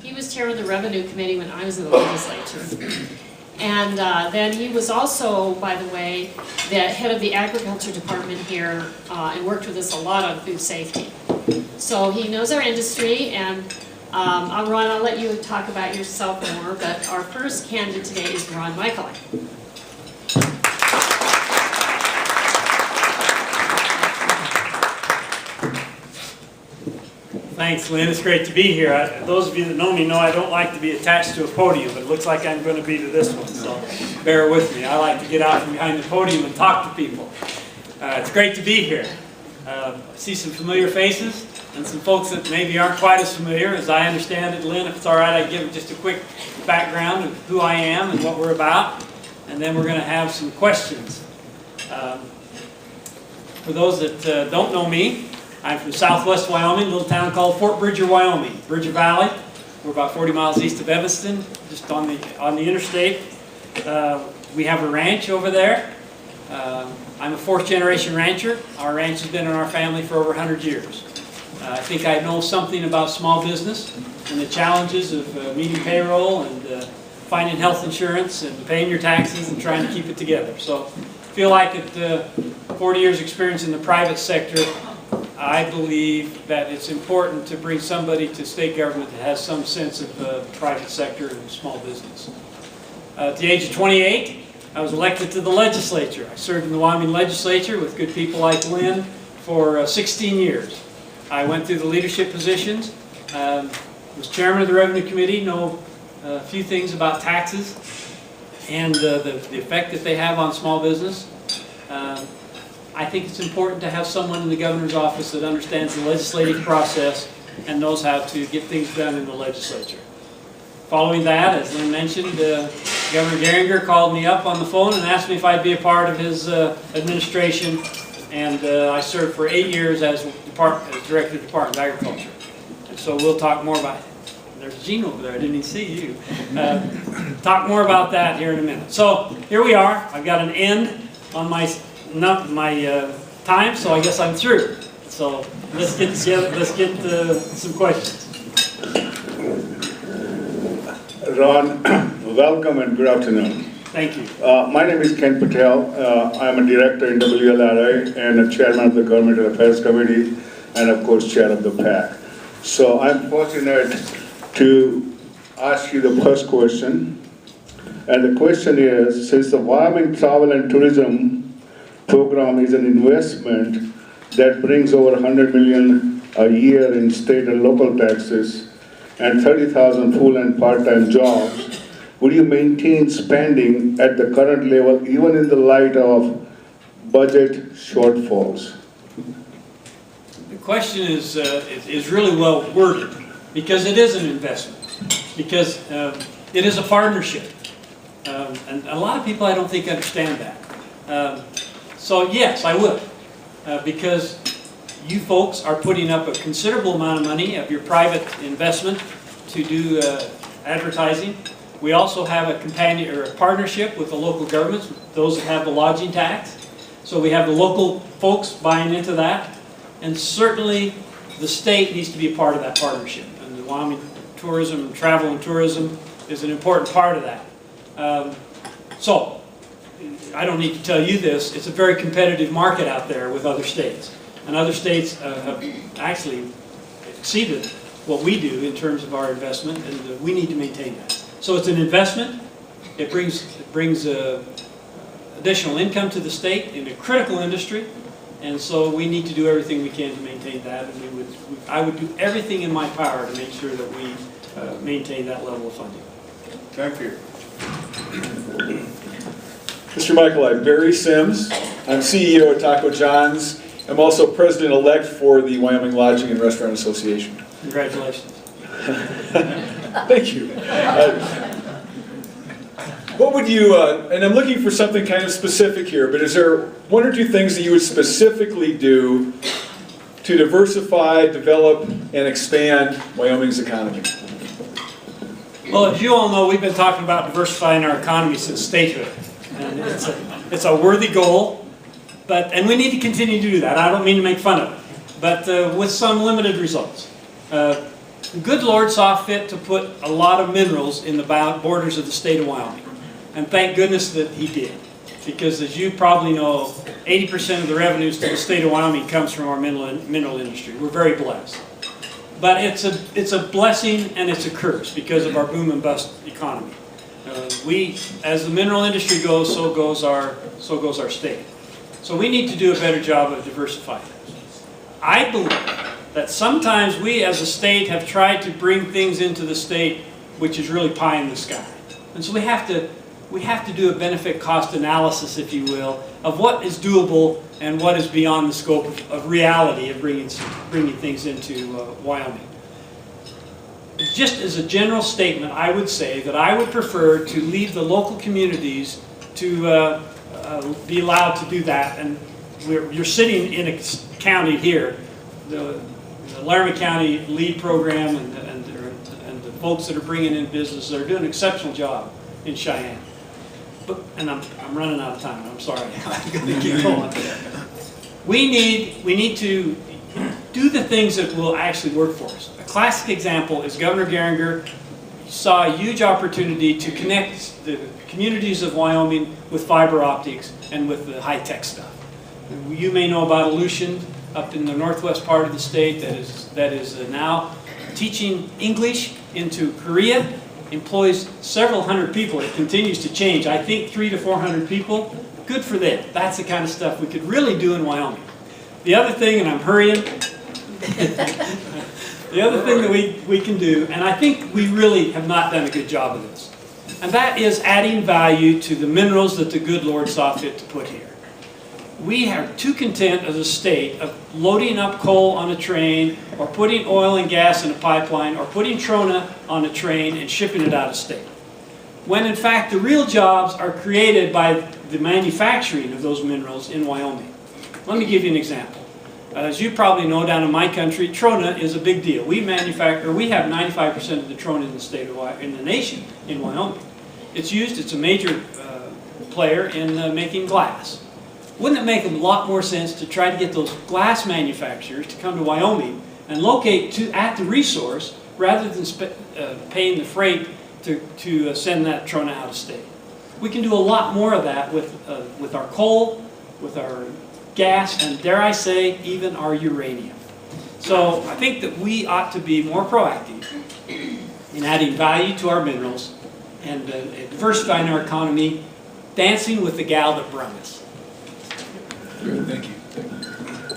He was chair of the Revenue Committee when I was in the legislature. And then he was also, by the way, the head of the Agriculture Department here and worked with us a lot on food safety. So he knows our industry, and Ron, I'll let you talk about yourself more, but our first candidate today is Ron Micheli. Thanks, Lynn. It's great to be here. Those of you that know me know I don't like to be attached to a podium, but it looks like I'm going to be to this one, so bear with me. I like to get out from behind the podium and talk to people. It's great to be here. I see some familiar faces and some folks that maybe aren't quite as familiar. As I understand it, Lynn, if it's all right, I'd give just a quick background of who I am and what we're about, and then we're going to have some questions. For those that don't know me, I'm from southwest Wyoming, a little town called Fort Bridger, Wyoming. Bridger Valley. We're about 40 miles east of Evanston, just on the interstate. We have a ranch over there. I'm a fourth generation rancher. Our ranch has been in our family for over 100 years. I think I know something about small business and the challenges of meeting payroll and finding health insurance and paying your taxes and trying to keep it together. So I feel like at 40 years experience in the private sector, I believe that it's important to bring somebody to state government that has some sense of the private sector and small business. At the age of 28, I was elected to the legislature. I served in the Wyoming legislature with good people like Lynn for 16 years. I went through the leadership positions, was chairman of the Revenue Committee, know a few things about taxes and the effect that they have on small business. I think it's important to have someone in the governor's office that understands the legislative process and knows how to get things done in the legislature. Following that, as Lynn mentioned, Governor Geringer called me up on the phone and asked me if I'd be a part of his administration, and I served for 8 years as Director of the Department of Agriculture. And so we'll talk more about it. There's Gene over there, I didn't even see you. Talk more about that here in a minute. So here we are. I've got an end on my time, so I guess I'm through. So let's get together, let's get some questions. Ron, welcome and good afternoon. Thank you. My name is Ken Patel. I'm a director in WLRA and a chairman of the Government Affairs Committee and of course chair of the PAC. So I'm fortunate to ask you the first question. And the question is, since the Wyoming Travel and Tourism program is an investment that brings over $100 million a year in state and local taxes and 30,000 full and part-time jobs, would you maintain spending at the current level even in the light of budget shortfalls? The question is really well worded because it is an investment, because it is a partnership. And a lot of people I don't think understand that. So yes, I would, because you folks are putting up a considerable amount of money of your private investment to do advertising. We also have a companion or a partnership with the local governments, those that have the lodging tax. So we have the local folks buying into that, and certainly the state needs to be a part of that partnership. And the Wyoming tourism, travel and tourism is an important part of that. So I don't need to tell you this, it's a very competitive market out there with other states. And other states have actually exceeded what we do in terms of our investment, and we need to maintain that. So it's an investment. It brings additional income to the state in a critical industry, and so we need to do everything we can to maintain that. And I would do everything in my power to make sure that we maintain that level of funding. Thank you. Mr. Michael, I'm Barry Sims. I'm CEO at Taco John's. I'm also president-elect for the Wyoming Lodging and Restaurant Association. Congratulations. Thank you. What would you, and I'm looking for something kind of specific here, but is there one or two things that you would specifically do to diversify, develop, and expand Wyoming's economy? Well, as you all know, we've been talking about diversifying our economy since statehood. And it's a worthy goal, and we need to continue to do that. I don't mean to make fun of it, but with some limited results. The good Lord saw fit to put a lot of minerals in the borders of the state of Wyoming. And thank goodness that he did. Because as you probably know, 80% of the revenues to the state of Wyoming comes from our mineral industry. We're very blessed. But it's a blessing and it's a curse because of our boom and bust economy. As the mineral industry goes, so goes our state. So we need to do a better job of diversifying. I believe that sometimes we as a state have tried to bring things into the state which is really pie in the sky. And so we have to do a benefit cost analysis, if you will, of what is doable and what is beyond the scope of reality of bringing things into Wyoming. Just as a general statement, I would say that I would prefer to leave the local communities to be allowed to do that. And you're sitting in a county here, the Laramie County LEAD program and the folks that are bringing in business, they're doing an exceptional job in Cheyenne. And I'm running out of time. I'm sorry. I'm going to keep going. We need to do the things that will actually work for us. A classic example is Governor Geringer saw a huge opportunity to connect the communities of Wyoming with fiber optics and with the high-tech stuff. You may know about Aleutian up in the northwest part of the state that is now teaching English into Korea. Employs several hundred people. It continues to change. I think 300 to 400 people. Good for them. That's the kind of stuff we could really do in Wyoming. The other thing, and I'm hurrying, the other thing that we can do, and I think we really have not done a good job of this, and that is adding value to the minerals that the good Lord saw fit to put here. We are too content as a state of loading up coal on a train or putting oil and gas in a pipeline or putting trona on a train and shipping it out of state. When in fact the real jobs are created by the manufacturing of those minerals in Wyoming. Let me give you an example. As you probably know, down in my country, trona is a big deal. We have 95% of the trona in the state of in the nation in Wyoming. It's used, it's a major player in making glass. Wouldn't it make a lot more sense to try to get those glass manufacturers to come to Wyoming and locate at the resource rather than paying the freight to send that trona out of state? We can do a lot more of that with our coal, with our gas, and dare I say, even our uranium. So I think that we ought to be more proactive in adding value to our minerals and diversifying our economy, dancing with the gal that brung us. Good, thank you.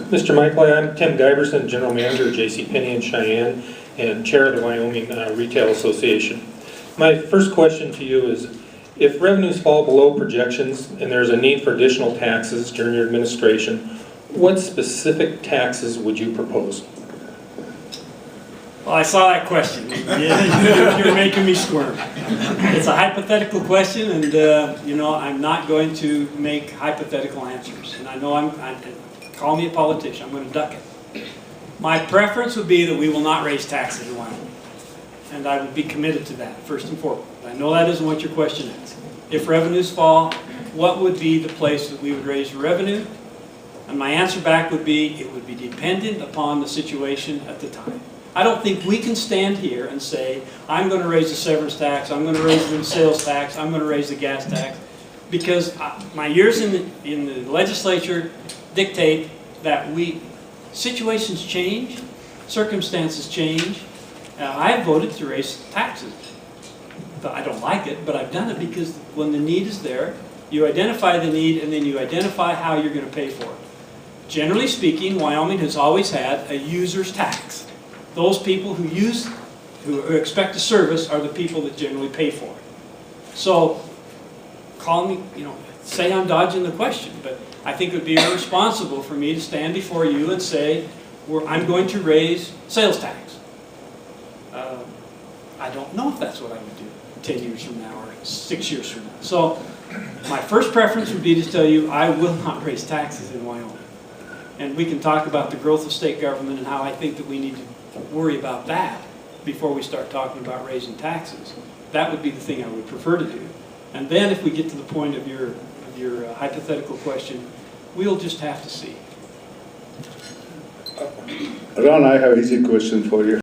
Mr. Micheli, I'm Tim Giberson, General Manager of JCPenney in Cheyenne and Chair of the Wyoming Retail Association. My first question to you is, if revenues fall below projections and there's a need for additional taxes during your administration, what specific taxes would you propose? Well, I saw that question. You're making me squirm. It's a hypothetical question, and you know, I'm not going to make hypothetical answers. And I know call me a politician. I'm going to duck it. My preference would be that we will not raise taxes in Wyoming, and I would be committed to that first and foremost. I know that isn't what your question is. If revenues fall, what would be the place that we would raise revenue? And my answer back would be, it would be dependent upon the situation at the time. I don't think we can stand here and say, I'm going to raise the severance tax, I'm going to raise the sales tax, I'm going to raise the gas tax, because my years in the legislature dictate that situations change, circumstances change. I have voted to raise taxes. But I don't like it, but I've done it because when the need is there, you identify the need and then you identify how you're going to pay for it. Generally speaking, Wyoming has always had a user's tax. Those people who expect a service are the people that generally pay for it. So, call me, say I'm dodging the question, but I think it would be irresponsible for me to stand before you and say, I'm going to raise sales tax. I don't know if that's what I would do 10 years from now or 6 years from now. So, my first preference would be to tell you I will not raise taxes in Wyoming. And we can talk about the growth of state government and how I think that we need to worry about that before we start talking about raising taxes. That would be the thing I would prefer to do. And then if we get to the point of your hypothetical question, we'll just have to see. Ron, I have an easy question for you.